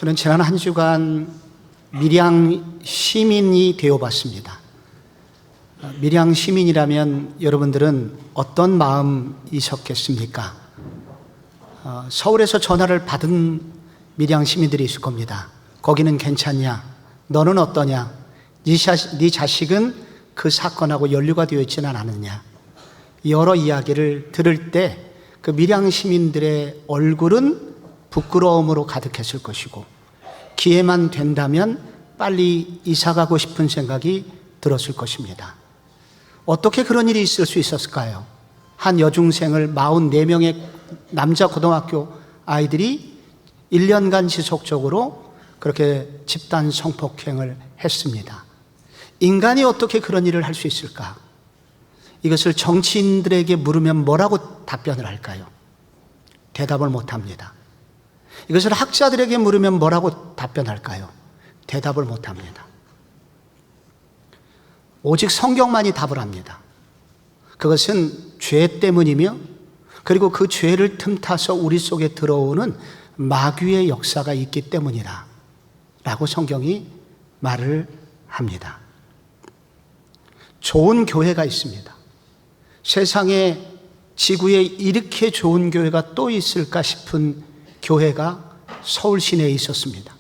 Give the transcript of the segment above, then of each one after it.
저는 지난 한 주간 밀양 시민이 되어봤습니다. 밀양 시민이라면 여러분들은 어떤 마음이셨겠습니까? 서울에서 전화를 받은 밀양 시민들이 있을 겁니다. 거기는 괜찮냐? 너는 어떠냐? 네 자식은 그 사건하고 연루가 되어 있지는 않느냐? 여러 이야기를 들을 때 그 밀양 시민들의 얼굴은 부끄러움으로 가득했을 것이고, 기회만 된다면 빨리 이사가고 싶은 생각이 들었을 것입니다. 어떻게 그런 일이 있을 수 있었을까요? 한 여중생을 44명의 남자 고등학교 아이들이 1년간 지속적으로 그렇게 집단 성폭행을 했습니다. 인간이 어떻게 그런 일을 할 수 있을까? 이것을 정치인들에게 물으면 뭐라고 답변을 할까요? 대답을 못합니다. 이것을 학자들에게 물으면 뭐라고 답변할까요? 대답을 못합니다. 오직 성경만이 답을 합니다. 그것은 죄 때문이며, 그리고 그 죄를 틈타서 우리 속에 들어오는 마귀의 역사가 있기 때문이다 라고 성경이 말을 합니다. 좋은 교회가 있습니다. 세상에, 지구에 이렇게 좋은 교회가 또 있을까 싶은 교회가 서울 시내에 있었습니다.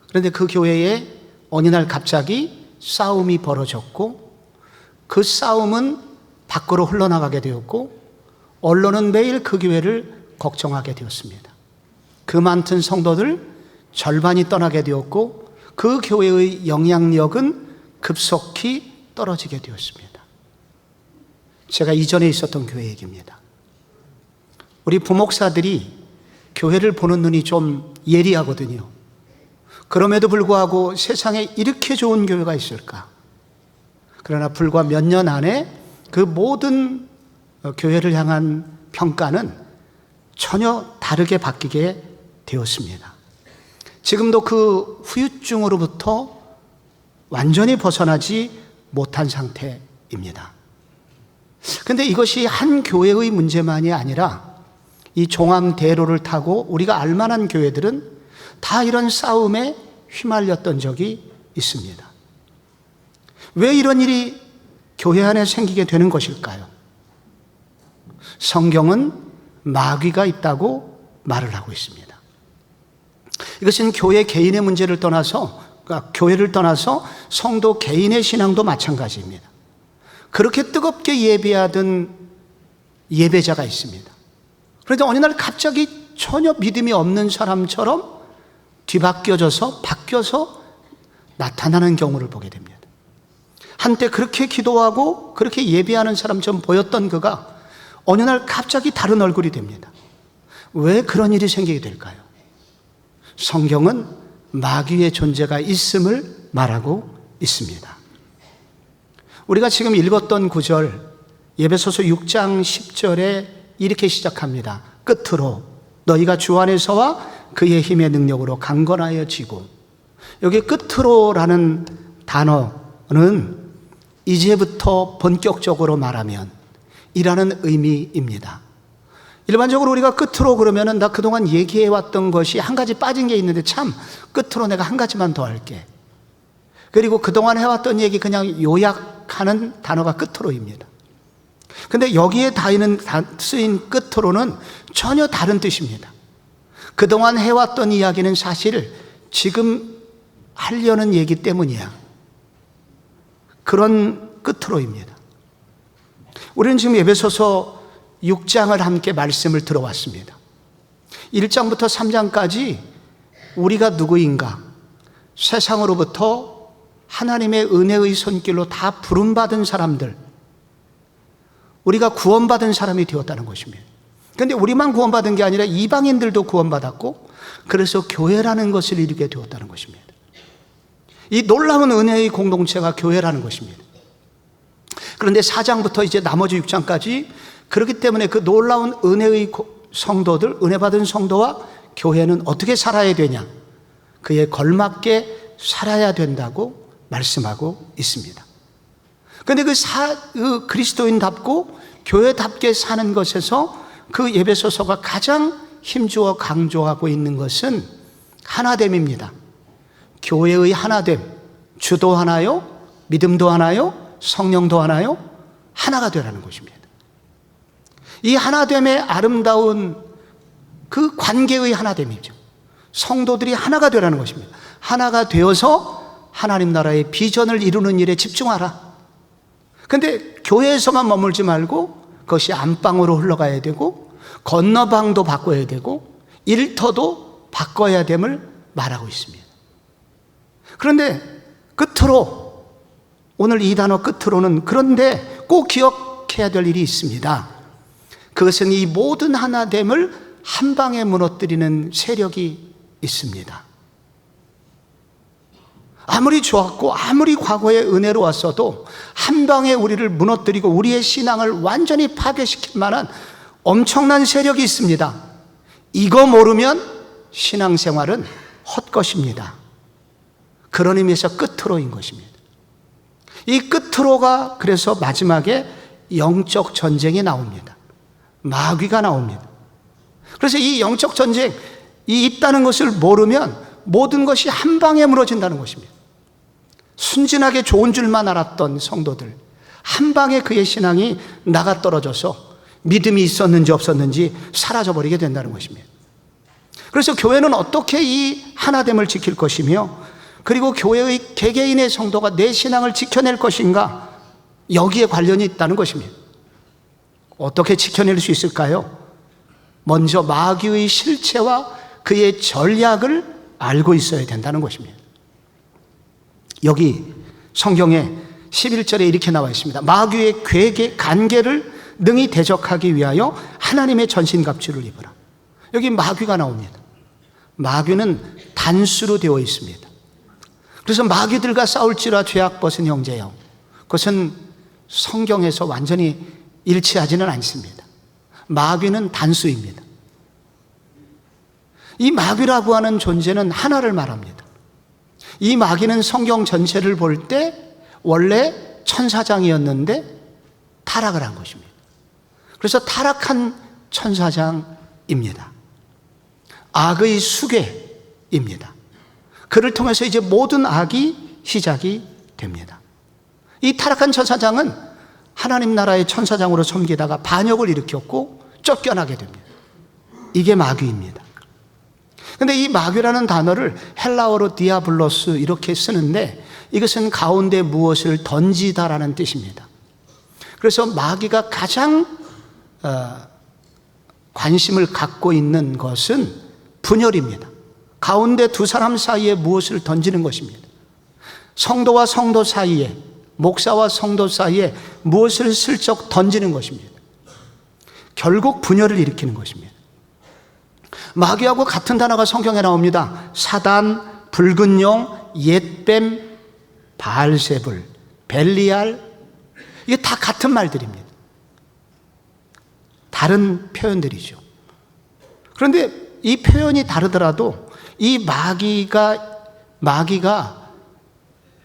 그런데 그 교회에 어느 날 갑자기 싸움이 벌어졌고, 그 싸움은 밖으로 흘러나가게 되었고, 언론은 매일 그 교회를 걱정하게 되었습니다. 그 많은 성도들 절반이 떠나게 되었고, 그 교회의 영향력은 급속히 떨어지게 되었습니다. 제가 이전에 있었던 교회 얘기입니다. 우리 부목사들이 교회를 보는 눈이 좀 예리하거든요. 그럼에도 불구하고 세상에 이렇게 좋은 교회가 있을까? 그러나 불과 몇 년 안에 그 모든 교회를 향한 평가는 전혀 다르게 바뀌게 되었습니다. 지금도 그 후유증으로부터 완전히 벗어나지 못한 상태입니다. 그런데 이것이 한 교회의 문제만이 아니라 이 종암대로를 타고 우리가 알만한 교회들은 다 이런 싸움에 휘말렸던 적이 있습니다. 왜 이런 일이 교회 안에 생기게 되는 것일까요? 성경은 마귀가 있다고 말을 하고 있습니다. 이것은 교회 개인의 문제를 떠나서, 그러니까 교회를 떠나서 성도 개인의 신앙도 마찬가지입니다. 그렇게 뜨겁게 예배하던 예배자가 있습니다. 그런데 어느 날 갑자기 전혀 믿음이 없는 사람처럼 뒤바뀌어져서 바뀌어서 나타나는 경우를 보게 됩니다. 한때 그렇게 기도하고 그렇게 예배하는 사람처럼 보였던 그가 어느 날 갑자기 다른 얼굴이 됩니다. 왜 그런 일이 생기게 될까요? 성경은 마귀의 존재가 있음을 말하고 있습니다. 우리가 지금 읽었던 구절, 에베소서 6장 10절에 이렇게 시작합니다. 끝으로 너희가 주 안에서와 그의 힘의 능력으로 강건하여 지고, 여기 끝으로라는 단어는 이제부터 본격적으로 말하면 이라는 의미입니다. 일반적으로 우리가 끝으로 그러면은 나 그동안 얘기해왔던 것이 한 가지 빠진 게 있는데 참 끝으로 내가 한 가지만 더 할게. 그리고 그동안 해왔던 얘기 그냥 요약하는 단어가 끝으로입니다. 근데 여기에 쓰인 끝으로는 전혀 다른 뜻입니다. 그동안 해왔던 이야기는 사실 지금 하려는 얘기 때문이야. 그런 끝으로입니다. 우리는 지금 에베소서 6장을 함께 말씀을 들어왔습니다. 1장부터 3장까지 우리가 누구인가, 세상으로부터 하나님의 은혜의 손길로 다 부름받은 사람들, 우리가 구원받은 사람이 되었다는 것입니다. 그런데 우리만 구원받은 게 아니라 이방인들도 구원받았고, 그래서 교회라는 것을 이루게 되었다는 것입니다. 이 놀라운 은혜의 공동체가 교회라는 것입니다. 그런데 4장부터 이제 나머지 6장까지, 그렇기 때문에 그 놀라운 은혜의 성도들, 은혜 받은 성도와 교회는 어떻게 살아야 되냐, 그에 걸맞게 살아야 된다고 말씀하고 있습니다. 그런데 그 그리스도인답고 교회답게 사는 것에서 그 에베소서가 가장 힘주어 강조하고 있는 것은 하나됨입니다. 교회의 하나됨, 주도 하나요? 믿음도 하나요? 성령도 하나요? 하나가 되라는 것입니다. 이 하나됨의 아름다운 그 관계의 하나됨이죠. 성도들이 하나가 되라는 것입니다. 하나가 되어서 하나님 나라의 비전을 이루는 일에 집중하라. 근데 교회에서만 머물지 말고 그것이 안방으로 흘러가야 되고 건너방도 바꿔야 되고 일터도 바꿔야 됨을 말하고 있습니다. 그런데 끝으로, 오늘 이 단어 끝으로는 그런데 꼭 기억해야 될 일이 있습니다. 그것은 이 모든 하나됨을 한 방에 무너뜨리는 세력이 있습니다. 아무리 좋았고 아무리 과거에 은혜로웠어도 한 방에 우리를 무너뜨리고 우리의 신앙을 완전히 파괴시킬 만한 엄청난 세력이 있습니다. 이거 모르면 신앙생활은 헛것입니다. 그런 의미에서 끝으로인 것입니다. 이 끝으로가 그래서 마지막에 영적 전쟁이 나옵니다. 마귀가 나옵니다. 그래서 이 영적 전쟁이 있다는 것을 모르면 모든 것이 한 방에 무너진다는 것입니다. 순진하게 좋은 줄만 알았던 성도들, 한 방에 그의 신앙이 나가 떨어져서 믿음이 있었는지 없었는지 사라져버리게 된다는 것입니다. 그래서 교회는 어떻게 이 하나됨을 지킬 것이며, 그리고 교회의 개개인의 성도가 내 신앙을 지켜낼 것인가, 여기에 관련이 있다는 것입니다. 어떻게 지켜낼 수 있을까요? 먼저 마귀의 실체와 그의 전략을 알고 있어야 된다는 것입니다. 여기 성경에 11절에 이렇게 나와 있습니다. 마귀의 간계를 능히 대적하기 위하여 하나님의 전신갑주를 입으라. 여기 마귀가 나옵니다. 마귀는 단수로 되어 있습니다. 그래서 마귀들과 싸울지라 죄악 벗은 형제여, 그것은 성경에서 완전히 일치하지는 않습니다. 마귀는 단수입니다. 이 마귀라고 하는 존재는 하나를 말합니다. 이 마귀는 성경 전체를 볼 때 원래 천사장이었는데 타락을 한 것입니다. 그래서 타락한 천사장입니다. 악의 수괴입니다. 그를 통해서 이제 모든 악이 시작이 됩니다. 이 타락한 천사장은 하나님 나라의 천사장으로 섬기다가 반역을 일으켰고 쫓겨나게 됩니다. 이게 마귀입니다. 그런데 이 마귀라는 단어를 헬라어로 디아블로스 이렇게 쓰는데, 이것은 가운데 무엇을 던지다라는 뜻입니다. 그래서 마귀가 가장 관심을 갖고 있는 것은 분열입니다. 가운데 두 사람 사이에 무엇을 던지는 것입니다. 성도와 성도 사이에, 목사와 성도 사이에 무엇을 슬쩍 던지는 것입니다. 결국 분열을 일으키는 것입니다. 마귀하고 같은 단어가 성경에 나옵니다. 사단, 붉은 용, 옛뱀, 바알세불, 벨리알, 이게 다 같은 말들입니다. 다른 표현들이죠. 그런데 이 표현이 다르더라도 이 마귀가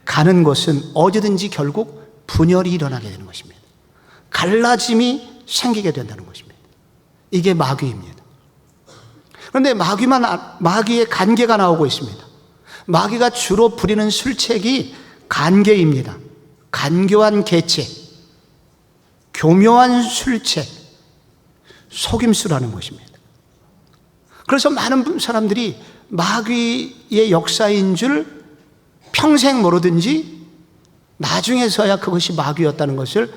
가는 곳은 어디든지 결국 분열이 일어나게 되는 것입니다. 갈라짐이 생기게 된다는 것입니다. 이게 마귀입니다. 그런데 마귀의 간계가 나오고 있습니다. 마귀가 주로 부리는 술책이 간계입니다. 간교한 계책, 교묘한 술책, 속임수라는 것입니다. 그래서 많은 사람들이 마귀의 역사인 줄 평생 모르든지 나중에서야 그것이 마귀였다는 것을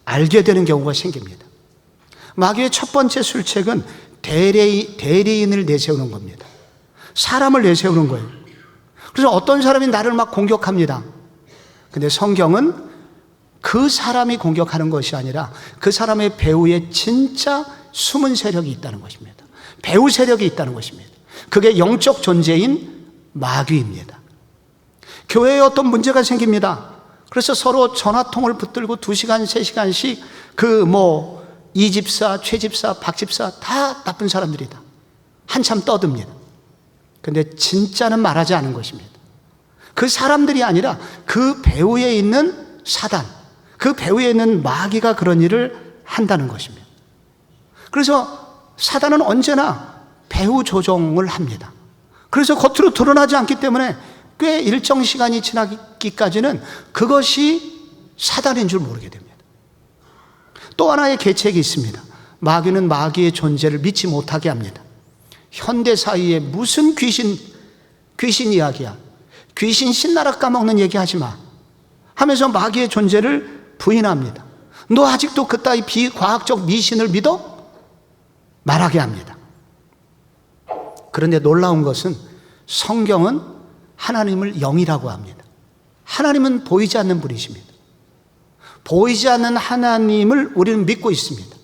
알게 되는 경우가 생깁니다. 마귀의 첫 번째 술책은 대리인을 내세우는 겁니다. 사람을 내세우는 거예요. 그래서 어떤 사람이 나를 막 공격합니다. 근데 성경은 그 사람이 공격하는 것이 아니라 그 사람의 배후에 진짜 숨은 세력이 있다는 것입니다. 배후 세력이 있다는 것입니다. 그게 영적 존재인 마귀입니다. 교회에 어떤 문제가 생깁니다. 그래서 서로 전화통을 붙들고 2시간, 3시간씩 이 집사, 최 집사, 박 집사 다 나쁜 사람들이다. 한참 떠듭니다. 근데 진짜는 말하지 않은 것입니다. 그 사람들이 아니라 그 배후에 있는 사단, 그 배후에 있는 마귀가 그런 일을 한다는 것입니다. 그래서 사단은 언제나 배후 조종을 합니다. 그래서 겉으로 드러나지 않기 때문에 꽤 일정 시간이 지나기까지는 그것이 사단인 줄 모르게 됩니다. 또 하나의 계책이 있습니다. 마귀는 마귀의 존재를 믿지 못하게 합니다. 현대 사회에 무슨 귀신 이야기야, 귀신 신나라 까먹는 얘기 하지 마 하면서 마귀의 존재를 부인합니다. 너 아직도 그따위 비과학적 미신을 믿어? 말하게 합니다. 그런데 놀라운 것은 성경은 하나님을 영이라고 합니다. 하나님은 보이지 않는 분이십니다. 보이지 않는 하나님을 우리는 믿고 있습니다.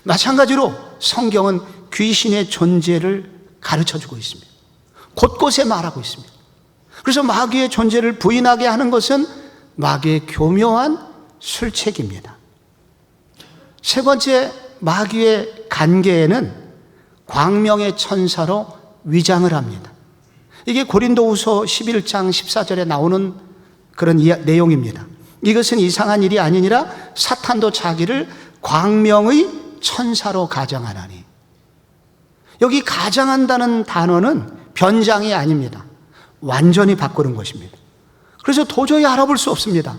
마찬가지로 성경은 귀신의 존재를 가르쳐주고 있습니다. 곳곳에 말하고 있습니다. 그래서 마귀의 존재를 부인하게 하는 것은 마귀의 교묘한 술책입니다. 세 번째, 마귀의 간계에는 광명의 천사로 위장을 합니다. 이게 고린도후서 11장 14절에 나오는 그런 내용입니다. 이것은 이상한 일이 아니니라 사탄도 자기를 광명의 천사로 가장하나니. 여기 가장한다는 단어는 변장이 아닙니다. 완전히 바꾸는 것입니다. 그래서 도저히 알아볼 수 없습니다.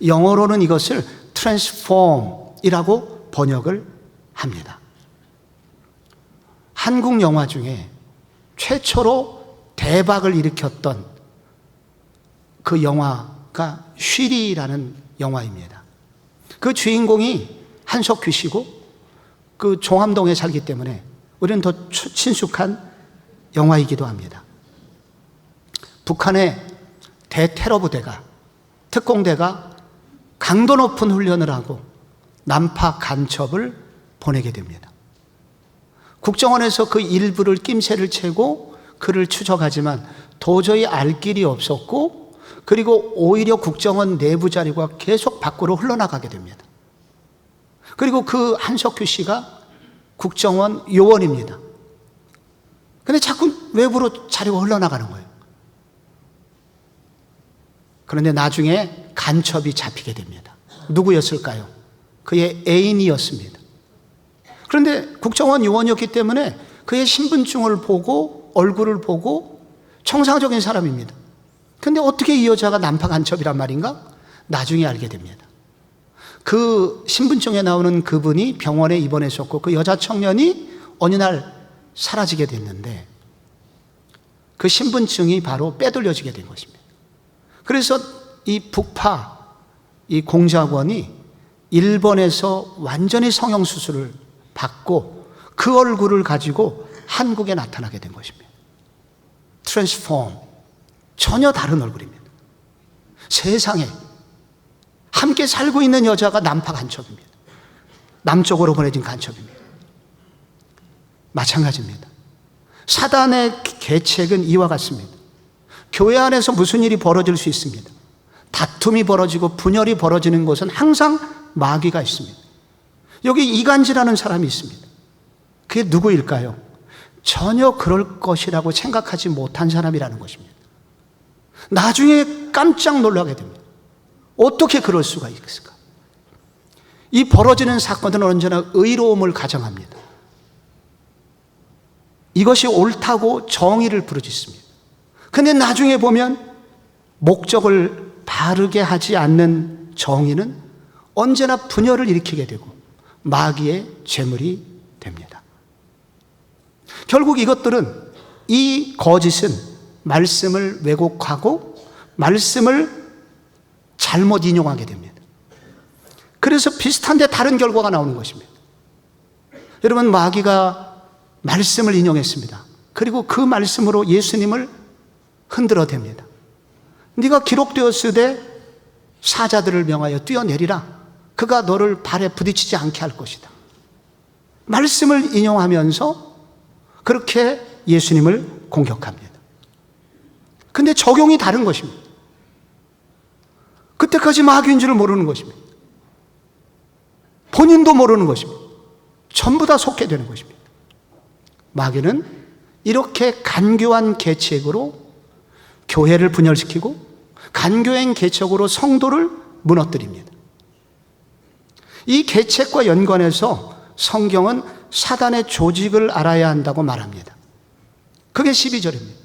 영어로는 이것을 transform이라고 번역을 합니다. 한국 영화 중에 최초로 대박을 일으켰던 그 영화가 쉬리라는 영화입니다. 그 주인공이 한석규 씨고 그 종암동에 살기 때문에 우리는 더 친숙한 영화이기도 합니다. 북한의 대테러 부대가, 특공대가 강도 높은 훈련을 하고 난파 간첩을 보내게 됩니다. 국정원에서 그 일부를 낌새를 채고 그를 추적하지만 도저히 알 길이 없었고, 그리고 오히려 국정원 내부 자료가 계속 밖으로 흘러나가게 됩니다. 그리고 그 한석규 씨가 국정원 요원입니다. 근데 자꾸 외부로 자료가 흘러나가는 거예요. 그런데 나중에 간첩이 잡히게 됩니다. 누구였을까요? 그의 애인이었습니다. 그런데 국정원 요원이었기 때문에 그의 신분증을 보고 얼굴을 보고 정상적인 사람입니다. 그런데 어떻게 이 여자가 난파 간첩이란 말인가? 나중에 알게 됩니다. 그 신분증에 나오는 그분이 병원에 입원했었고 그 여자 청년이 어느 날 사라지게 됐는데 그 신분증이 바로 빼돌려지게 된 것입니다. 그래서 이 북파, 이 공작원이 일본에서 완전히 성형수술을 받고 그 얼굴을 가지고 한국에 나타나게 된 것입니다. 트랜스폼, 전혀 다른 얼굴입니다. 세상에 함께 살고 있는 여자가 난파 간첩입니다. 남쪽으로 보내진 간첩입니다. 마찬가지입니다. 사단의 계책은 이와 같습니다. 교회 안에서 무슨 일이 벌어질 수 있습니다. 다툼이 벌어지고 분열이 벌어지는 곳은 항상 마귀가 있습니다. 여기 이간질하는 사람이 있습니다. 그게 누구일까요? 전혀 그럴 것이라고 생각하지 못한 사람이라는 것입니다. 나중에 깜짝 놀라게 됩니다. 어떻게 그럴 수가 있을까? 이 벌어지는 사건들은 언제나 의로움을 가정합니다. 이것이 옳다고 정의를 부르짖습니다. 그런데 나중에 보면 목적을 바르게 하지 않는 정의는 언제나 분열을 일으키게 되고 마귀의 제물이 됩니다. 결국 이것들은, 이 거짓은 말씀을 왜곡하고 말씀을 잘못 인용하게 됩니다. 그래서 비슷한데 다른 결과가 나오는 것입니다. 여러분, 마귀가 말씀을 인용했습니다. 그리고 그 말씀으로 예수님을 흔들어댑니다. 네가 기록되었으되 사자들을 명하여 뛰어내리라. 그가 너를 발에 부딪히지 않게 할 것이다. 말씀을 인용하면서 그렇게 예수님을 공격합니다. 근데 적용이 다른 것입니다. 그때까지 마귀인 줄을 모르는 것입니다. 본인도 모르는 것입니다. 전부 다 속게 되는 것입니다. 마귀는 이렇게 간교한 계책으로 교회를 분열시키고 간교한 계책으로 성도를 무너뜨립니다. 이 계책과 연관해서 성경은 사단의 조직을 알아야 한다고 말합니다. 그게 12절입니다.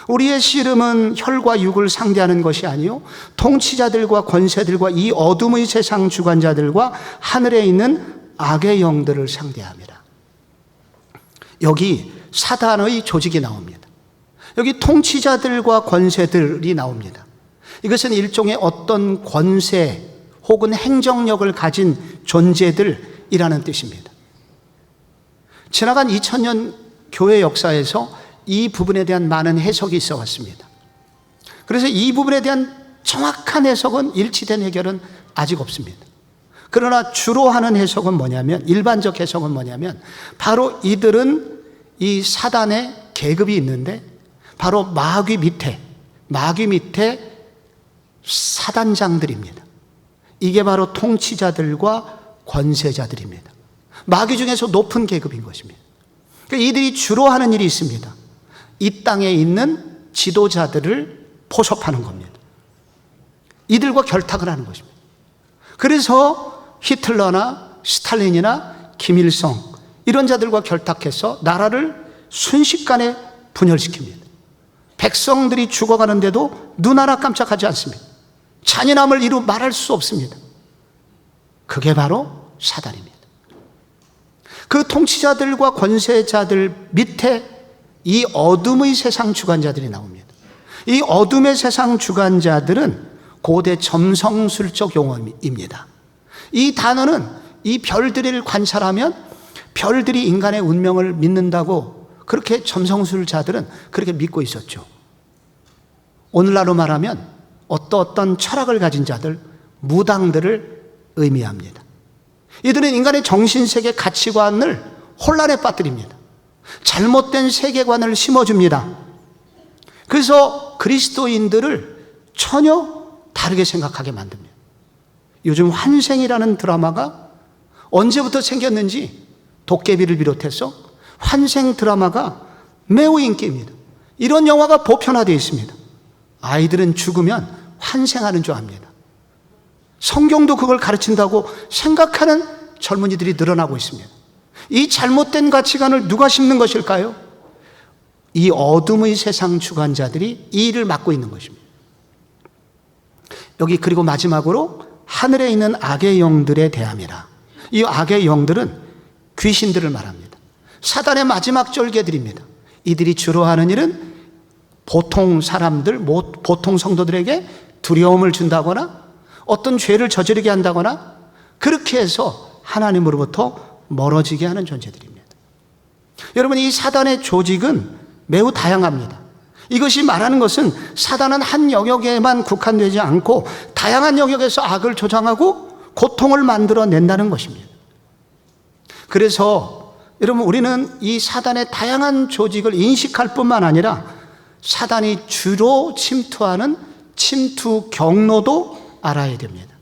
우리의 씨름은 혈과 육을 상대하는 것이 아니요 통치자들과 권세들과 이 어둠의 세상 주관자들과 하늘에 있는 악의 영들을 상대합니다. 여기 사단의 조직이 나옵니다. 여기 통치자들과 권세들이 나옵니다. 이것은 일종의 어떤 권세 혹은 행정력을 가진 존재들이라는 뜻입니다. 지나간 2000년 교회 역사에서 이 부분에 대한 많은 해석이 있어 왔습니다. 그래서 이 부분에 대한 정확한 해석은, 일치된 해결은 아직 없습니다. 그러나 주로 하는 해석은 뭐냐면, 일반적 해석은 뭐냐면, 바로 이들은 이 사단의 계급이 있는데 바로 마귀 밑에 사단장들입니다. 이게 바로 통치자들과 권세자들입니다. 마귀 중에서 높은 계급인 것입니다. 그러니까 이들이 주로 하는 일이 있습니다. 이 땅에 있는 지도자들을 포섭하는 겁니다. 이들과 결탁을 하는 것입니다. 그래서 히틀러나 스탈린이나 김일성 이런 자들과 결탁해서 나라를 순식간에 분열시킵니다. 백성들이 죽어가는데도 눈 하나 깜짝하지 않습니다. 잔인함을 이루 말할 수 없습니다. 그게 바로 사단입니다. 그 통치자들과 권세자들 밑에 이 어둠의 세상 주관자들이 나옵니다. 이 어둠의 세상 주관자들은 고대 점성술적 용어입니다. 이 단어는 이 별들을 관찰하면 별들이 인간의 운명을 믿는다고 그렇게 점성술자들은 그렇게 믿고 있었죠. 오늘날로 말하면 어떤 철학을 가진 자들, 무당들을 의미합니다. 이들은 인간의 정신세계 가치관을 혼란에 빠뜨립니다. 잘못된 세계관을 심어줍니다. 그래서 그리스도인들을 전혀 다르게 생각하게 만듭니다. 요즘 환생이라는 드라마가 언제부터 생겼는지 도깨비를 비롯해서 환생 드라마가 매우 인기입니다. 이런 영화가 보편화되어 있습니다. 아이들은 죽으면 환생하는 줄 압니다. 성경도 그걸 가르친다고 생각하는 젊은이들이 늘어나고 있습니다. 이 잘못된 가치관을 누가 심는 것일까요? 이 어둠의 세상 주관자들이 이 일을 맡고 있는 것입니다. 여기 그리고 마지막으로 하늘에 있는 악의 영들에 대함이라. 이 악의 영들은 귀신들을 말합니다. 사단의 마지막 쫄개들입니다. 이들이 주로 하는 일은 보통 사람들, 보통 성도들에게 두려움을 준다거나 어떤 죄를 저지르게 한다거나 그렇게 해서 하나님으로부터 멀어지게 하는 존재들입니다. 여러분, 이 사단의 조직은 매우 다양합니다. 이것이 말하는 것은 사단은 한 영역에만 국한되지 않고 다양한 영역에서 악을 조장하고 고통을 만들어낸다는 것입니다. 그래서 여러분, 우리는 이 사단의 다양한 조직을 인식할 뿐만 아니라 사단이 주로 침투하는 침투 경로도 알아야 됩니다.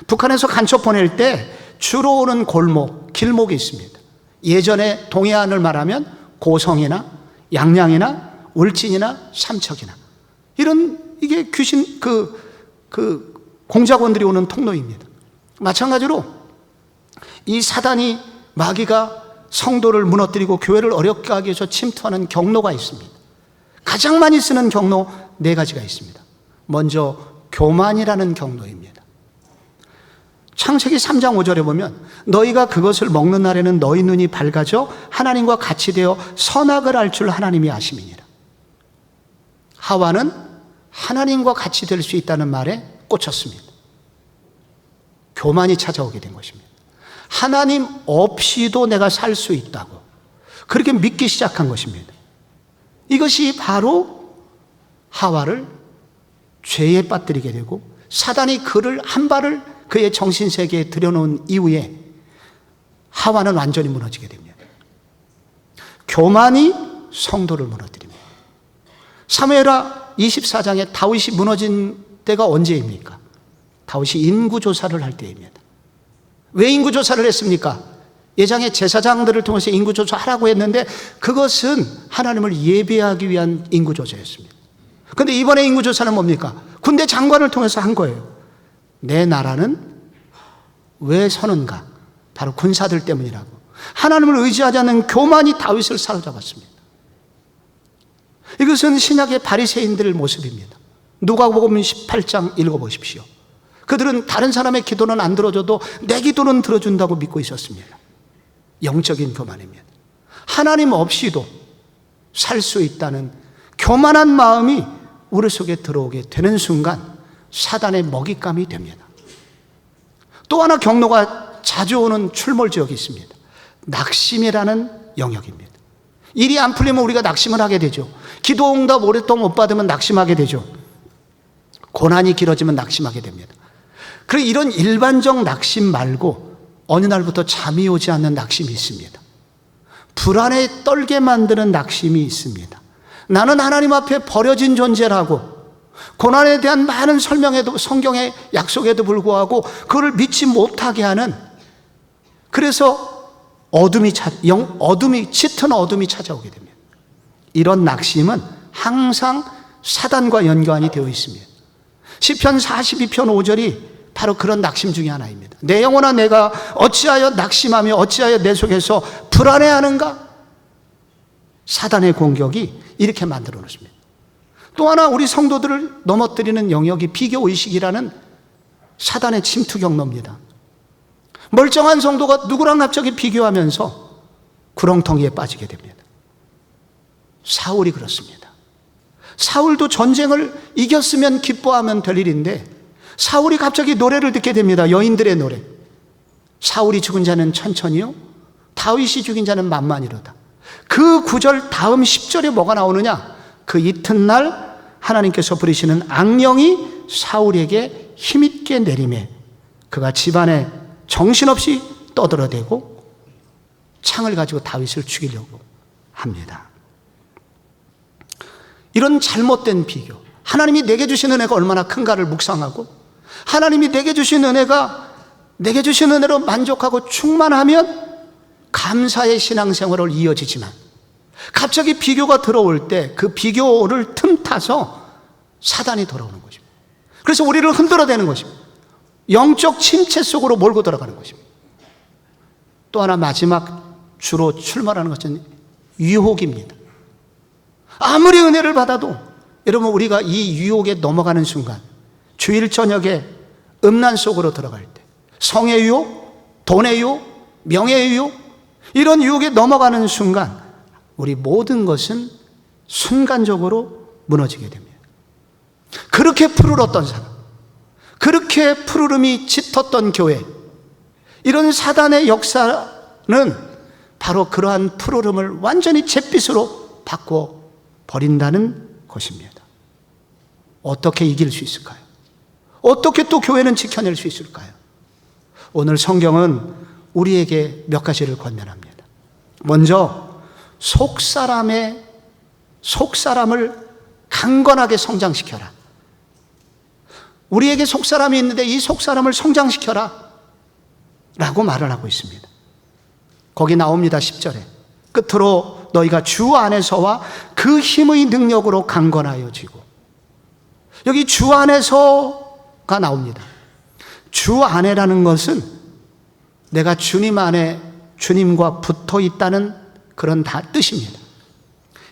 북한에서 간첩 보낼 때 주로 오는 골목, 길목이 있습니다. 예전에 동해안을 말하면 고성이나 양양이나 울진이나 삼척이나 이런 이게 귀신 공작원들이 오는 통로입니다. 마찬가지로 이 사단이 마귀가 성도를 무너뜨리고 교회를 어렵게 하기 위해서 침투하는 경로가 있습니다. 가장 많이 쓰는 경로 4가지가 있습니다. 먼저 교만이라는 경로입니다. 창세기 3장 5절에 보면 너희가 그것을 먹는 날에는 너희 눈이 밝아져 하나님과 같이 되어 선악을 알 줄 하나님이 아심이니라. 하와는 하나님과 같이 될 수 있다는 말에 꽂혔습니다. 교만이 찾아오게 된 것입니다. 하나님 없이도 내가 살 수 있다고 그렇게 믿기 시작한 것입니다. 이것이 바로 하와를 죄에 빠뜨리게 되고 사단이 그를 한 발을 그의 정신세계에 들여놓은 이후에 하와는 완전히 무너지게 됩니다. 교만이 성도를 무너뜨립니다. 사무엘하 24장에 다윗이 무너진 때가 언제입니까? 다윗이 인구조사를 할 때입니다. 왜 인구조사를 했습니까? 예전에 제사장들을 통해서 인구조사하라고 했는데 그것은 하나님을 예배하기 위한 인구조사였습니다. 그런데 이번에 인구조사는 뭡니까? 군대 장관을 통해서 한 거예요. 내 나라는 왜 서는가? 바로 군사들 때문이라고. 하나님을 의지하지 않는 교만이 다윗을 사로잡았습니다. 이것은 신약의 바리새인들의 모습입니다. 누가복음 18장 읽어보십시오. 그들은 다른 사람의 기도는 안 들어줘도 내 기도는 들어준다고 믿고 있었습니다. 영적인 교만입니다. 하나님 없이도 살 수 있다는 교만한 마음이 우리 속에 들어오게 되는 순간 사단의 먹잇감이 됩니다. 또 하나 경로가 자주 오는 출몰지역이 있습니다. 낙심이라는 영역입니다. 일이 안 풀리면 우리가 낙심을 하게 되죠. 기도 응답 오랫동안 못 받으면 낙심하게 되죠. 고난이 길어지면 낙심하게 됩니다. 그리고 이런 일반적 낙심 말고 어느 날부터 잠이 오지 않는 낙심이 있습니다. 불안에 떨게 만드는 낙심이 있습니다. 나는 하나님 앞에 버려진 존재라고, 고난에 대한 많은 설명에도, 성경의 약속에도 불구하고 그걸 믿지 못하게 하는, 그래서 짙은 어둠이 찾아오게 됩니다. 이런 낙심은 항상 사단과 연관이 되어 있습니다. 시편 42편 5절이 바로 그런 낙심 중에 하나입니다. 내 영혼아, 내가 어찌하여 낙심하며 어찌하여 내 속에서 불안해하는가? 사단의 공격이 이렇게 만들어 놓습니다. 또 하나 우리 성도들을 넘어뜨리는 영역이 비교의식이라는 사단의 침투 경로입니다. 멀쩡한 성도가 누구랑 갑자기 비교하면서 구렁텅이에 빠지게 됩니다. 사울이 그렇습니다. 사울도 전쟁을 이겼으면 기뻐하면 될 일인데 사울이 갑자기 노래를 듣게 됩니다. 여인들의 노래. 사울이 죽은 자는 천천히요, 다윗이 죽인 자는 만만이로다. 그 구절 다음 10절에 뭐가 나오느냐? 그 이튿날 하나님께서 부리시는 악령이 사울에게 힘있게 내림에 그가 집안에 정신없이 떠들어대고 창을 가지고 다윗을 죽이려고 합니다. 이런 잘못된 비교, 하나님이 내게 주신 은혜가 얼마나 큰가를 묵상하고 하나님이 내게 주신 은혜로 만족하고 충만하면 감사의 신앙생활을 이어지지만 갑자기 비교가 들어올 때 그 비교를 틈타서 사단이 돌아오는 것입니다. 그래서 우리를 흔들어대는 것입니다. 영적 침체 속으로 몰고 들어가는 것입니다. 또 하나 마지막 주로 출몰하는 것은 유혹입니다. 아무리 은혜를 받아도 여러분, 우리가 이 유혹에 넘어가는 순간, 주일 저녁에 음란 속으로 들어갈 때, 성의 유혹, 돈의 유혹, 명예의 유혹, 이런 유혹에 넘어가는 순간 우리 모든 것은 순간적으로 무너지게 됩니다. 그렇게 푸르렀던 사람, 그렇게 푸르름이 짙었던 교회, 이런 사단의 역사는 바로 그러한 푸르름을 완전히 잿빛으로 바꿔 버린다는 것입니다. 어떻게 이길 수 있을까요? 어떻게 또 교회는 지켜낼 수 있을까요? 오늘 성경은 우리에게 몇 가지를 권면합니다. 먼저 속사람을 강건하게 성장시켜라. 우리에게 속사람이 있는데 이 속사람을 성장시켜라 라고 말을 하고 있습니다. 거기 나옵니다. 10절에 끝으로 너희가 주 안에서와 그 힘의 능력으로 강건하여지고, 여기 주 안에서가 나옵니다. 주 안에라는 것은 내가 주님 안에 주님과 붙어 있다는 그런 뜻입니다.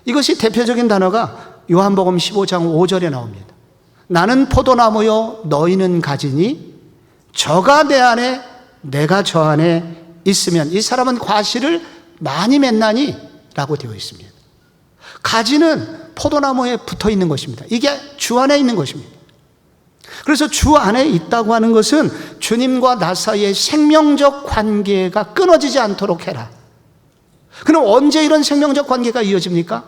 이것이 대표적인 단어가 요한복음 15장 5절에 나옵니다. 나는 포도나무요 너희는 가지니 저가 내 안에 내가 저 안에 있으면 이 사람은 과실을 많이 맺나니 라고 되어 있습니다. 가지는 포도나무에 붙어 있는 것입니다. 이게 주 안에 있는 것입니다. 그래서 주 안에 있다고 하는 것은 주님과 나 사이의 생명적 관계가 끊어지지 않도록 해라. 그럼 언제 이런 생명적 관계가 이어집니까?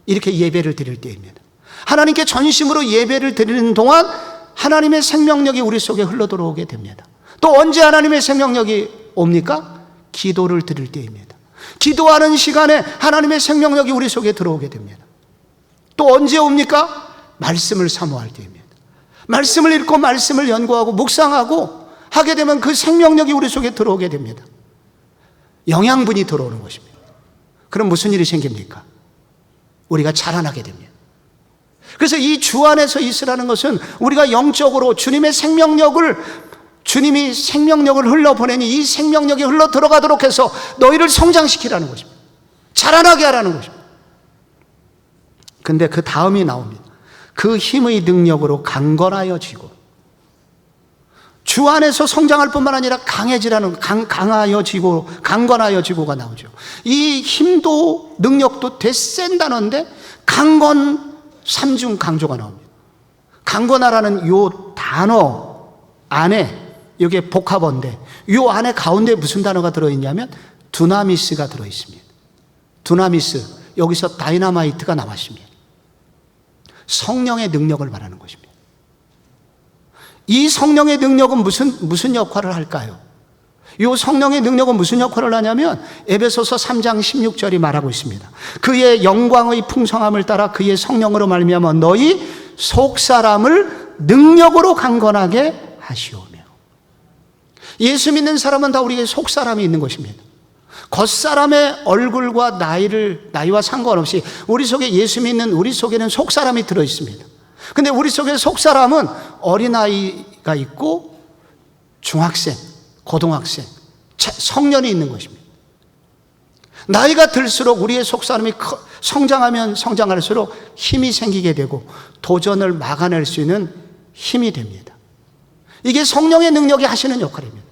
이렇게 예배를 드릴 때입니다. 하나님께 전심으로 예배를 드리는 동안 하나님의 생명력이 우리 속에 흘러들어오게 됩니다. 또 언제 하나님의 생명력이 옵니까? 기도를 드릴 때입니다. 기도하는 시간에 하나님의 생명력이 우리 속에 들어오게 됩니다. 또 언제 옵니까? 말씀을 사모할 때입니다. 말씀을 읽고 말씀을 연구하고 묵상하고 하게 되면 그 생명력이 우리 속에 들어오게 됩니다. 영양분이 들어오는 것입니다. 그럼 무슨 일이 생깁니까? 우리가 자라나게 됩니다. 그래서 이 주 안에서 있으라는 것은 우리가 영적으로 주님이 생명력을 흘러보내니 이 생명력이 흘러 들어가도록 해서 너희를 성장시키라는 것입니다. 자라나게 하라는 것입니다. 근데 그 다음이 나옵니다. 그 힘의 능력으로 강건하여 지고. 주 안에서 성장할 뿐만 아니라 강하여지고 강건하여지고가 나오죠. 이 힘도 능력도 되센 단어인데 강건 삼중 강조가 나옵니다. 강건하라는 요 단어 안에 이게 복합어인데 이 안에 가운데 무슨 단어가 들어있냐면 두나미스가 들어있습니다. 두나미스, 여기서 다이나마이트가 나왔습니다. 성령의 능력을 말하는 것입니다. 이 성령의 능력은 무슨 역할을 할까요? 이 성령의 능력은 무슨 역할을 하냐면 에베소서 3장 16절이 말하고 있습니다. 그의 영광의 풍성함을 따라 그의 성령으로 말미암아 너희 속사람을 능력으로 강건하게 하시오며. 예수 믿는 사람은 다 우리의 속사람이 있는 것입니다. 겉사람의 얼굴과 나이와 상관없이 우리 속에 예수 믿는 우리 속에는 속사람이 들어있습니다. 근데 우리 속에 속사람은 어린아이가 있고 중학생, 고등학생, 성년이 있는 것입니다. 나이가 들수록 우리의 속사람이 성장하면 성장할수록 힘이 생기게 되고 도전을 막아낼 수 있는 힘이 됩니다. 이게 성령의 능력이 하시는 역할입니다.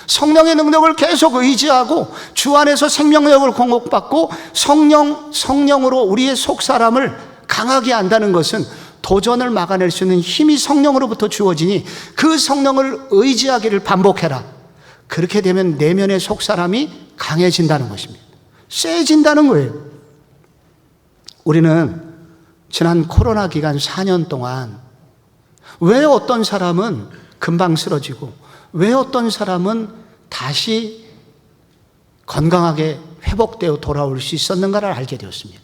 성령의 능력을 계속 의지하고 주 안에서 생명력을 공급받고 성령으로 우리의 속사람을 강하게 한다는 것은 도전을 막아낼 수 있는 힘이 성령으로부터 주어지니 그 성령을 의지하기를 반복해라. 그렇게 되면 내면의 속사람이 강해진다는 것입니다. 세진다는 거예요. 우리는 지난 코로나 기간 4년 동안 왜 어떤 사람은 금방 쓰러지고 왜 어떤 사람은 다시 건강하게 회복되어 돌아올 수 있었는가를 알게 되었습니다.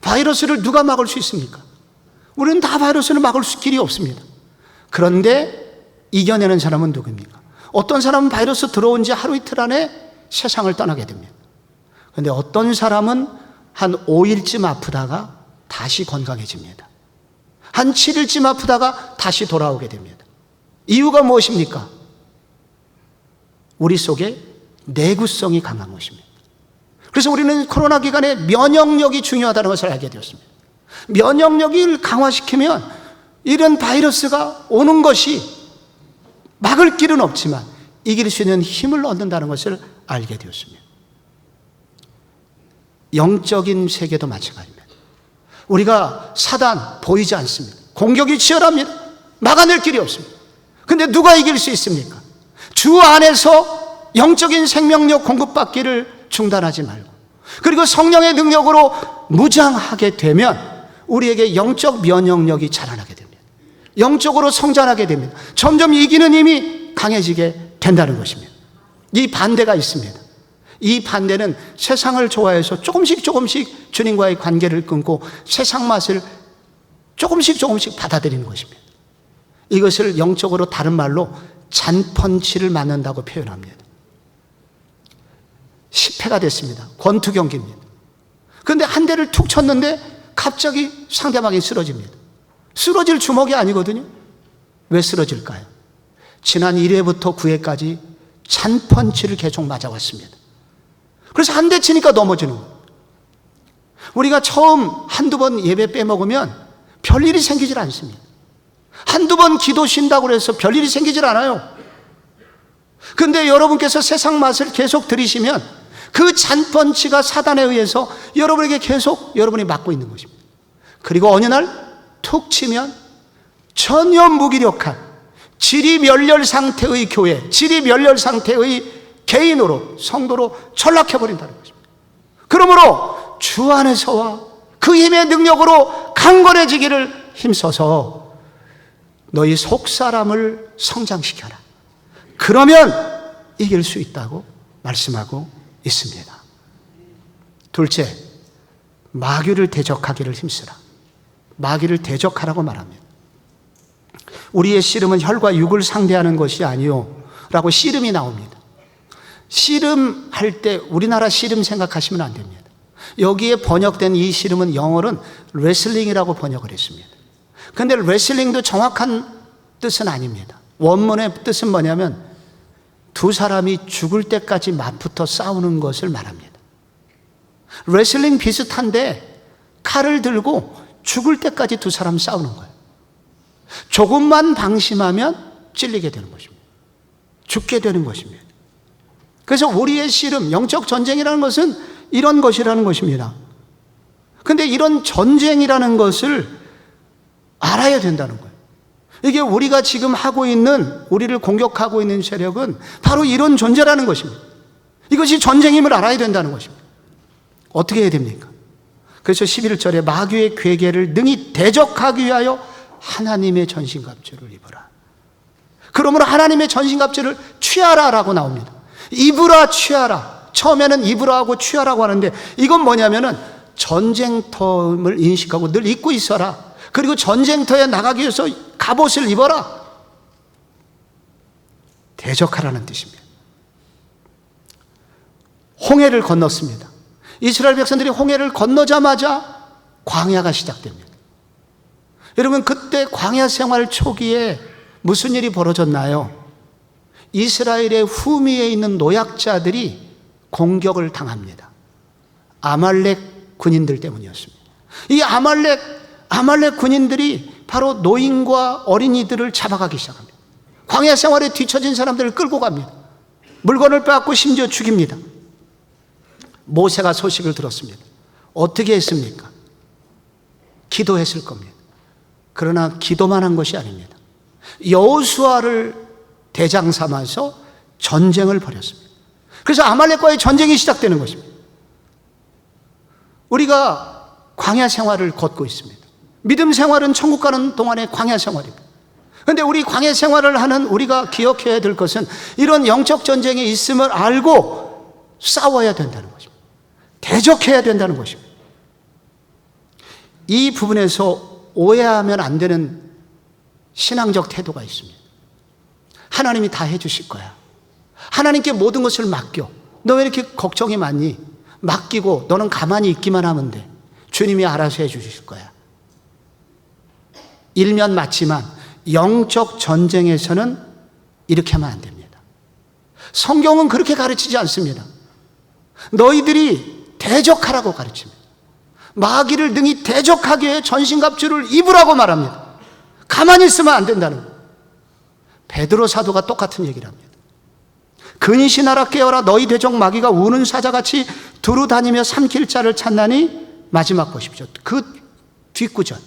바이러스를 누가 막을 수 있습니까? 우리는 다 바이러스를 막을 길이 없습니다. 그런데 이겨내는 사람은 누구입니까? 어떤 사람은 바이러스 들어온 지 하루 이틀 안에 세상을 떠나게 됩니다. 그런데 어떤 사람은 한 5일쯤 아프다가 다시 건강해집니다. 한 7일쯤 아프다가 다시 돌아오게 됩니다. 이유가 무엇입니까? 우리 속에 내구성이 강한 것입니다. 그래서 우리는 코로나 기간에 면역력이 중요하다는 것을 알게 되었습니다. 면역력을 강화시키면 이런 바이러스가 오는 것이 막을 길은 없지만 이길 수 있는 힘을 얻는다는 것을 알게 되었습니다. 영적인 세계도 마찬가지입니다. 우리가 사단 보이지 않습니다. 공격이 치열합니다. 막아낼 길이 없습니다. 근데 누가 이길 수 있습니까? 주 안에서 영적인 생명력 공급받기를 중단하지 말고 그리고 성령의 능력으로 무장하게 되면 우리에게 영적 면역력이 자라나게 됩니다. 영적으로 성장하게 됩니다. 점점 이기는 힘이 강해지게 된다는 것입니다. 이 반대가 있습니다. 이 반대는 세상을 좋아해서 조금씩 주님과의 관계를 끊고 세상 맛을 조금씩 받아들이는 것입니다. 이것을 영적으로 다른 말로 잔펀치를 맞는다고 표현합니다. 10회가 됐습니다. 권투 경기입니다. 그런데 한 대를 툭 쳤는데 갑자기 상대방이 쓰러집니다. 쓰러질 주먹이 아니거든요. 왜 쓰러질까요? 지난 1회부터 9회까지 잔펀치를 계속 맞아왔습니다. 그래서 한 대 치니까 넘어지는 거예요. 우리가 처음 한두 번 예배 빼먹으면 별일이 생기질 않습니다. 한두 번 기도 쉰다고 해서 별일이 생기질 않아요. 그런데 여러분께서 세상 맛을 계속 들이시면 그 잔펀치가 사단에 의해서 여러분에게 계속 여러분이 맞고 있는 것입니다. 그리고 어느 날 툭 치면 전혀 무기력한 지리멸렬 상태의 교회, 지리멸렬 상태의 개인으로 성도로 전락해버린다는 것입니다. 그러므로 주 안에서와 그 힘의 능력으로 강건해지기를 힘써서 너희 속사람을 성장시켜라. 그러면 이길 수 있다고 말씀하고 있습니다. 둘째, 마귀를 대적하기를 힘쓰라. 마귀를 대적하라고 말합니다. 우리의 씨름은 혈과 육을 상대하는 것이 아니요 라고 씨름이 나옵니다. 씨름할 때 우리나라 씨름 생각하시면 안 됩니다. 여기에 번역된 이 씨름은 영어로는 레슬링이라고 번역을 했습니다. 그런데 레슬링도 정확한 뜻은 아닙니다. 원문의 뜻은 뭐냐면 두 사람이 죽을 때까지 맞붙어 싸우는 것을 말합니다. 레슬링 비슷한데 칼을 들고 죽을 때까지 두 사람 싸우는 거예요. 조금만 방심하면 찔리게 되는 것입니다. 죽게 되는 것입니다. 그래서 우리의 씨름, 영적 전쟁이라는 것은 이런 것이라는 것입니다. 근데 이런 전쟁이라는 것을 알아야 된다는 거예요. 이게 우리가 지금 하고 있는, 우리를 공격하고 있는 세력은 바로 이런 존재라는 것입니다. 이것이 전쟁임을 알아야 된다는 것입니다. 어떻게 해야 됩니까? 그래서 11절에 마귀의 괴계를 능히 대적하기 위하여 하나님의 전신갑주를 입으라. 그러므로 하나님의 전신갑주를 취하라라고 나옵니다. 입으라, 취하라. 처음에는 입으라 하고 취하라고 하는데 이건 뭐냐면은 전쟁터임을 인식하고 늘 입고 있어라. 그리고 전쟁터에 나가기 위해서 갑옷을 입어라. 대적하라는 뜻입니다. 홍해를 건넜습니다. 이스라엘 백성들이 홍해를 건너자마자 광야가 시작됩니다. 여러분, 그때 광야 생활 초기에 무슨 일이 벌어졌나요? 이스라엘의 후미에 있는 노약자들이 공격을 당합니다. 아말렉 군인들 때문이었습니다. 이 아말렉 군인들이 바로 노인과 어린이들을 잡아가기 시작합니다. 광야 생활에 뒤처진 사람들을 끌고 갑니다. 물건을 빼앗고 심지어 죽입니다. 모세가 소식을 들었습니다. 어떻게 했습니까? 기도했을 겁니다. 그러나 기도만 한 것이 아닙니다. 여호수아를 대장 삼아서 전쟁을 벌였습니다. 그래서 아말렉과의 전쟁이 시작되는 것입니다. 우리가 광야 생활을 걷고 있습니다. 믿음 생활은 천국 가는 동안의 광야 생활입니다. 그런데 우리 광야 생활을 하는 우리가 기억해야 될 것은 이런 영적 전쟁이 있음을 알고 싸워야 된다는 것입니다. 대적해야 된다는 것입니다. 이 부분에서 오해하면 안 되는 신앙적 태도가 있습니다. 하나님이 다 해주실 거야. 하나님께 모든 것을 맡겨. 너 왜 이렇게 걱정이 많니? 맡기고 너는 가만히 있기만 하면 돼. 주님이 알아서 해주실 거야. 일면 맞지만 영적 전쟁에서는 이렇게 하면 안 됩니다. 성경은 그렇게 가르치지 않습니다. 너희들이 대적하라고 가르칩니다. 마귀를 능히 대적하기 위해 전신갑주를 입으라고 말합니다. 가만히 있으면 안 된다는 거예요. 베드로 사도가 똑같은 얘기를 합니다. 근신하라 깨어라 너희 대적 마귀가 우는 사자같이 두루 다니며 삼킬 자를 찾나니 마지막 보십시오. 그 뒷구절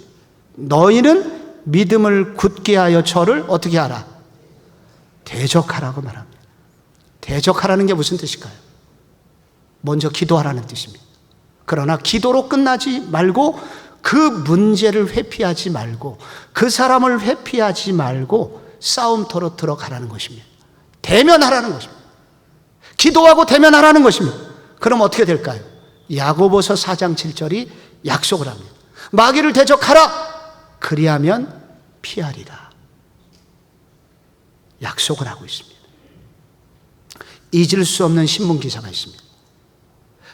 너희는 믿음을 굳게 하여 저를 어떻게 하라? 대적하라고 말합니다. 대적하라는 게 무슨 뜻일까요? 먼저 기도하라는 뜻입니다. 그러나 기도로 끝나지 말고 그 문제를 회피하지 말고 그 사람을 회피하지 말고 싸움터로 들어가라는 것입니다. 대면하라는 것입니다. 기도하고 대면하라는 것입니다. 그럼 어떻게 될까요? 야고보서 4장 7절이 약속을 합니다. 마귀를 대적하라. 그리하면 피하리라. 약속을 하고 있습니다. 잊을 수 없는 신문 기사가 있습니다.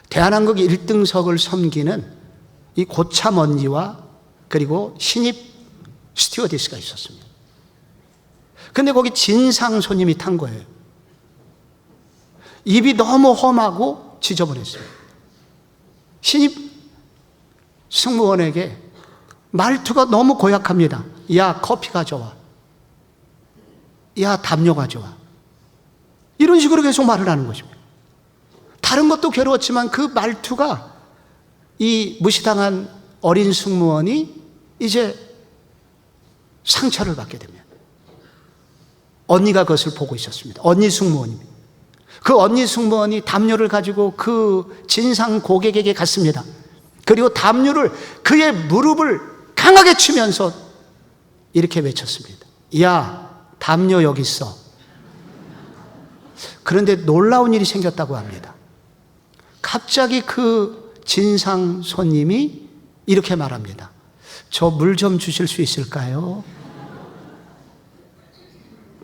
대한항공 1등석을 섬기는 이 고참 언니와 그리고 신입 스튜어디스가 있었습니다. 근데 거기 진상 손님이 탄 거예요. 입이 너무 험하고 지저분했어요. 신입 승무원에게 말투가 너무 고약합니다. 야, 커피 가져와. 야, 담요 가져와. 이런 식으로 계속 말을 하는 것입니다. 다른 것도 괴로웠지만 그 말투가 이 무시당한 어린 승무원이 이제 상처를 받게 됩니다. 언니가 그것을 보고 있었습니다. 언니 승무원입니다. 그 언니 승무원이 담요를 가지고 그 진상 고객에게 갔습니다. 그리고 담요를 그의 무릎을 강하게 치면서 이렇게 외쳤습니다. 야, 담요 여기 있어. 그런데 놀라운 일이 생겼다고 합니다. 갑자기 그 진상 손님이 이렇게 말합니다. 저 물 좀 주실 수 있을까요?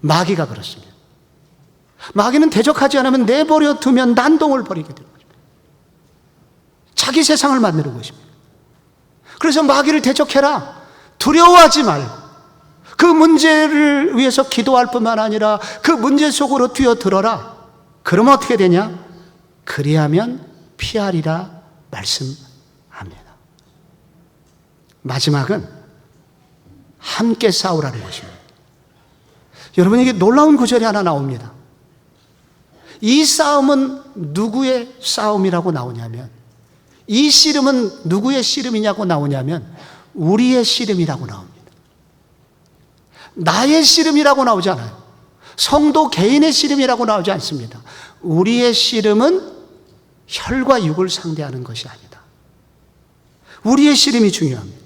마귀가 그렇습니다. 마귀는 대적하지 않으면 내버려 두면 난동을 벌이게 되는 것입니다. 자기 세상을 만드는 것입니다. 그래서 마귀를 대적해라. 두려워하지 말고 그 문제를 위해서 기도할 뿐만 아니라 그 문제 속으로 뛰어들어라. 그러면 어떻게 되냐? 그리하면 피하리라 말씀합니다. 마지막은 함께 싸우라는 것입니다. 여러분, 이게 놀라운 구절이 하나 나옵니다. 이 싸움은 누구의 싸움이라고 나오냐면, 이 씨름은 누구의 씨름이냐고 나오냐면 우리의 씨름이라고 나옵니다. 나의 씨름이라고 나오지 않아요. 성도 개인의 씨름이라고 나오지 않습니다. 우리의 씨름은 혈과 육을 상대하는 것이 아니다. 우리의 씨름이 중요합니다.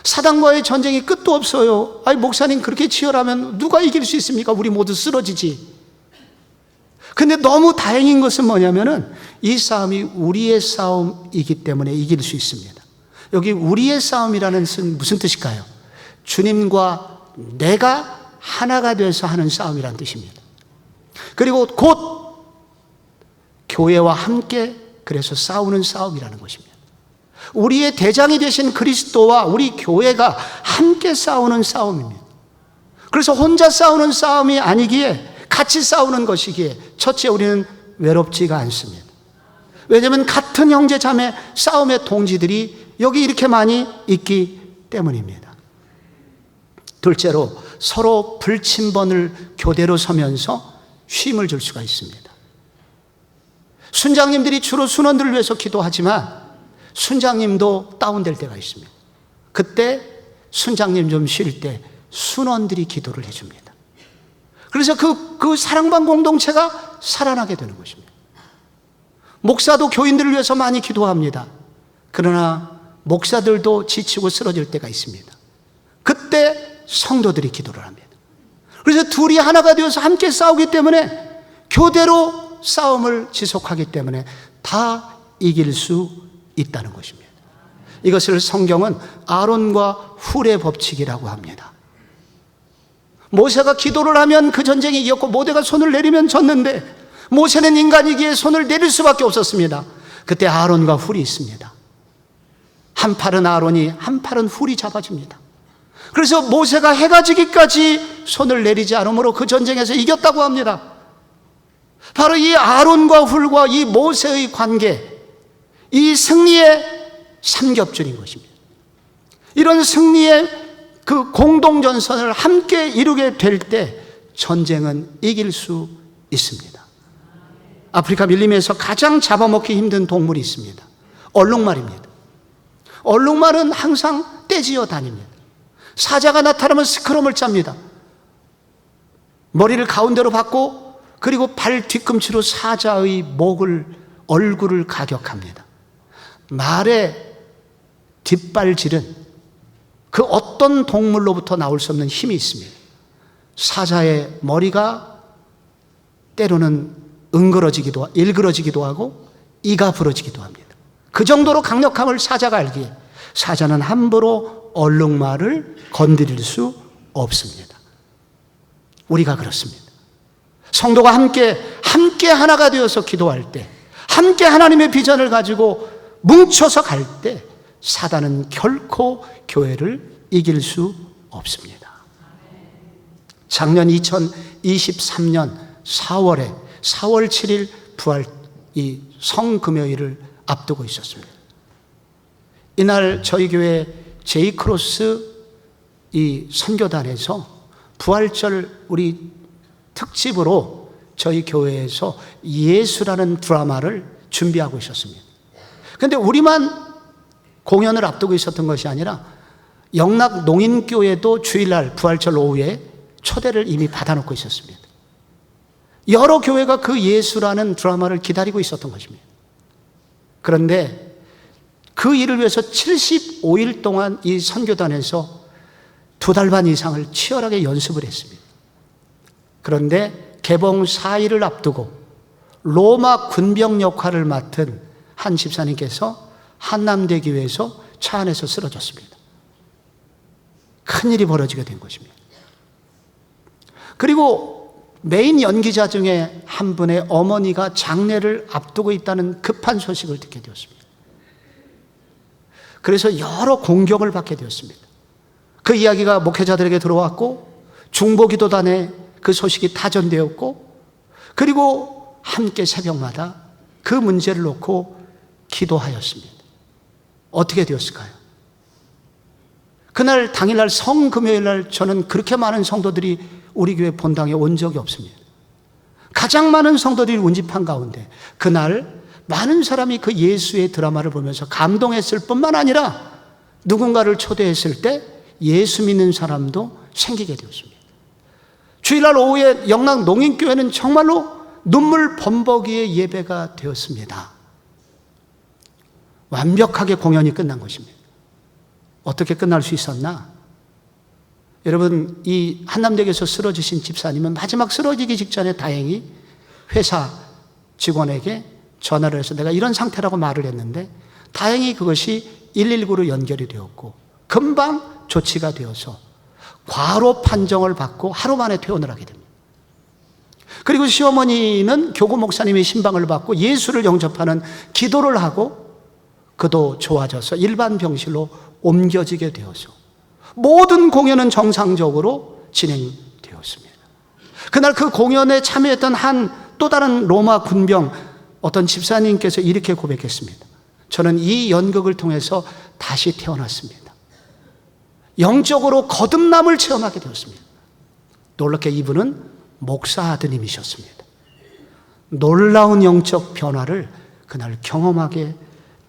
사단과의 전쟁이 끝도 없어요. 아니, 목사님 그렇게 치열하면 누가 이길 수 있습니까? 우리 모두 쓰러지지. 근데 너무 다행인 것은 뭐냐면은 이 싸움이 우리의 싸움이기 때문에 이길 수 있습니다. 여기 우리의 싸움이라는 것은 무슨 뜻일까요? 주님과 내가 하나가 돼서 하는 싸움이라는 뜻입니다. 그리고 곧 교회와 함께 그래서 싸우는 싸움이라는 것입니다. 우리의 대장이 되신 그리스도와 우리 교회가 함께 싸우는 싸움입니다. 그래서 혼자 싸우는 싸움이 아니기에 같이 싸우는 것이기에 첫째, 우리는 외롭지가 않습니다. 왜냐하면 같은 형제 자매 싸움의 동지들이 여기 이렇게 많이 있기 때문입니다. 둘째로, 서로 불침번을 교대로 서면서 쉼을 줄 수가 있습니다. 순장님들이 주로 순원들을 위해서 기도하지만 순장님도 다운될 때가 있습니다. 그때 순장님 좀 쉴 때 순원들이 기도를 해줍니다. 그래서 그 사랑방 공동체가 살아나게 되는 것입니다. 목사도 교인들을 위해서 많이 기도합니다. 그러나 목사들도 지치고 쓰러질 때가 있습니다. 그때 성도들이 기도를 합니다. 그래서 둘이 하나가 되어서 함께 싸우기 때문에 교대로 싸움을 지속하기 때문에 다 이길 수 있다는 것입니다. 이것을 성경은 아론과 훌의 법칙이라고 합니다. 모세가 기도를 하면 그 전쟁이 이겼고 모세가 손을 내리면 졌는데 모세는 인간이기에 손을 내릴 수밖에 없었습니다. 그때 아론과 훌이 있습니다. 한 팔은 아론이, 한 팔은 훌이 잡아줍니다. 그래서 모세가 해가 지기까지 손을 내리지 않으므로 그 전쟁에서 이겼다고 합니다. 바로 이 아론과 훌과 이 모세의 관계, 이 승리의 삼겹줄인 것입니다. 이런 승리의 그 공동전선을 함께 이루게 될 때 전쟁은 이길 수 있습니다. 아프리카 밀림에서 가장 잡아먹기 힘든 동물이 있습니다. 얼룩말입니다. 얼룩말은 항상 떼지어 다닙니다. 사자가 나타나면 스크럼을 짭니다. 머리를 가운데로 받고 그리고 발 뒤꿈치로 사자의 얼굴을 가격합니다. 말의 뒷발질은 그 어떤 동물로부터 나올 수 없는 힘이 있습니다. 사자의 머리가 때로는 일그러지기도 하고 이가 부러지기도 합니다. 그 정도로 강력함을 사자가 알기에 사자는 함부로 얼룩말을 건드릴 수 없습니다. 우리가 그렇습니다. 성도가 함께 하나가 되어서 기도할 때, 함께 하나님의 비전을 가지고 뭉쳐서 갈 때 사단은 결코 교회를 이길 수 없습니다. 작년 2023년 4월 7일 부활 이 성금요일을 앞두고 있었습니다. 이날 저희 교회 제이크로스 이 선교단에서 부활절 우리 특집으로 저희 교회에서 예수라는 드라마를 준비하고 있었습니다. 그런데 우리만 공연을 앞두고 있었던 것이 아니라 영락 농인교회도 주일날 부활절 오후에 초대를 이미 받아놓고 있었습니다. 여러 교회가 그 예수라는 드라마를 기다리고 있었던 것입니다. 그런데 그 일을 위해서 75일 동안 이 선교단에서 2달 반 이상을 치열하게 연습을 했습니다. 그런데 개봉 4일을 앞두고 로마 군병 역할을 맡은 한 집사님께서 한남대교회에서 차 안에서 쓰러졌습니다. 큰일이 벌어지게 된 것입니다. 그리고 메인 연기자 중에 한 분의 어머니가 장례를 앞두고 있다는 급한 소식을 듣게 되었습니다. 그래서 여러 공격을 받게 되었습니다. 그 이야기가 목회자들에게 들어왔고 중보기도단에 그 소식이 타전되었고 그리고 함께 새벽마다 그 문제를 놓고 기도하였습니다. 어떻게 되었을까요? 그날 당일날 성금요일날 저는 그렇게 많은 성도들이 우리 교회 본당에 온 적이 없습니다. 가장 많은 성도들이 운집한 가운데 그날 많은 사람이 그 예수의 드라마를 보면서 감동했을 뿐만 아니라 누군가를 초대했을 때 예수 믿는 사람도 생기게 되었습니다. 주일날 오후에 영락 농인교회는 정말로 눈물 범벅이의 예배가 되었습니다. 완벽하게 공연이 끝난 것입니다. 어떻게 끝날 수 있었나? 여러분, 이 한남대교에서 쓰러지신 집사님은 마지막 쓰러지기 직전에 다행히 회사 직원에게 전화를 해서 내가 이런 상태라고 말을 했는데 다행히 그것이 119로 연결이 되었고 금방 조치가 되어서 과로 판정을 받고 하루 만에 퇴원을 하게 됩니다. 그리고 시어머니는 교구 목사님의 신방을 받고 예수를 영접하는 기도를 하고 그도 좋아져서 일반 병실로 옮겨지게 되어서 모든 공연은 정상적으로 진행되었습니다. 그날 그 공연에 참여했던 또 다른 로마 군병 어떤 집사님께서 이렇게 고백했습니다. 저는 이 연극을 통해서 다시 태어났습니다. 영적으로 거듭남을 체험하게 되었습니다. 놀랍게 이분은 목사 아드님이셨습니다. 놀라운 영적 변화를 그날 경험하게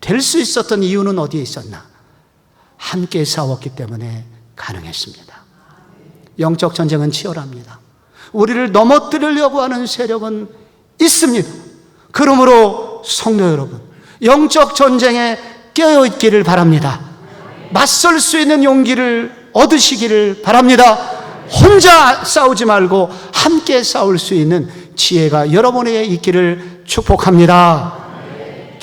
될 수 있었던 이유는 어디에 있었나? 함께 싸웠기 때문에 가능했습니다. 영적 전쟁은 치열합니다. 우리를 넘어뜨리려고 하는 세력은 있습니다. 그러므로 성도 여러분, 영적 전쟁에 깨어있기를 바랍니다. 맞설 수 있는 용기를 얻으시기를 바랍니다. 혼자 싸우지 말고 함께 싸울 수 있는 지혜가 여러분에게 있기를 축복합니다.